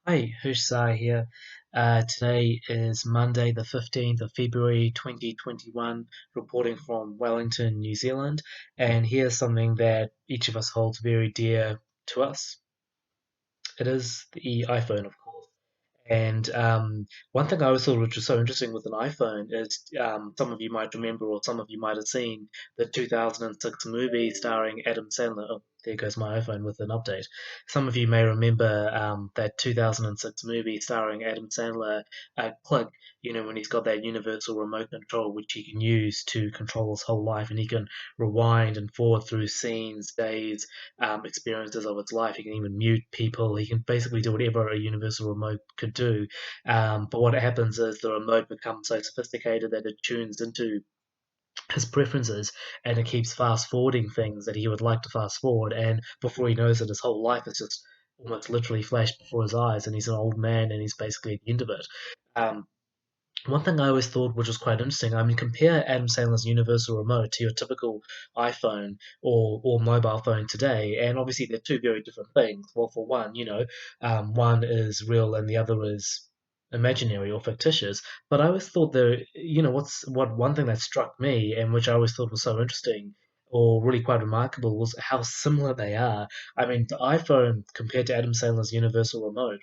Hi, Hush Sai here. Today is Monday, the 15th of February 2021, reporting from Wellington, New Zealand. And here's something that each of us holds very dear to us. It is the iPhone, of course. And one thing I always thought which was so interesting with an iPhone is some of you might remember, or some of you might have seen, the 2006 movie starring Adam Sandler. Oh, there goes my iPhone with an update. Some of you may remember that 2006 movie starring Adam Sandler, Click, when he's got that universal remote control which he can use to control his whole life, and he can rewind and forward through scenes, days, experiences of its life. He can even mute people. He can basically do whatever a universal remote could do. But what happens is the remote becomes so sophisticated that it tunes into his preferences and it keeps fast forwarding things that he would like to fast forward. And before he knows it, his whole life is just almost literally flashed before his eyes, and he's an old man and he's basically at the end of it. Um, One thing I always thought, which was quite interesting, I mean, compare Adam Sandler's Universal Remote to your typical iPhone or mobile phone today, and obviously they're two very different things. Well, for one, one is real and the other is imaginary or fictitious. But I always thought what one thing that struck me and which I always thought was so interesting or really quite remarkable was how similar they are. I mean, the iPhone compared to Adam Sandler's Universal Remote,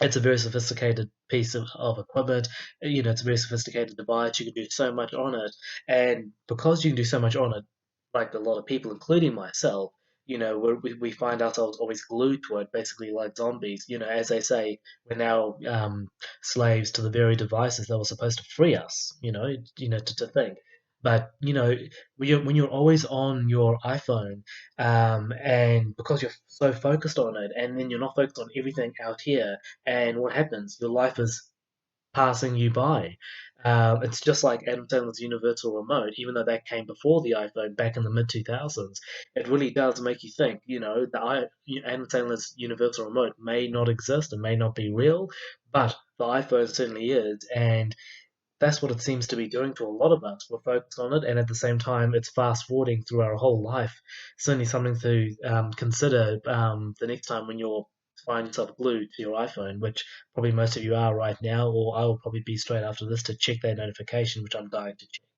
it's a very sophisticated piece of equipment. It's a very sophisticated device. You can do so much on it. And because you can do so much on it, like a lot of people, including myself, we find ourselves always glued to it, basically like zombies. As they say, we're now slaves to the very devices that were supposed to free us, to think. But, when you're always on your iPhone, and because you're so focused on it, and then you're not focused on everything out here, and what happens? Your life is passing you by. It's just like Adam Sandler's Universal Remote, even though that came before the iPhone back in the mid 2000s. It really does make you think. Adam Sandler's Universal Remote may not exist and may not be real, but the iPhone certainly is, and that's what it seems to be doing to a lot of us. We're focused on it, and at the same time, it's fast forwarding through our whole life. Certainly, something to consider the next time when you're find yourself glued to your iPhone, which probably most of you are right now, or I will probably be straight after this to check that notification, which I'm dying to check.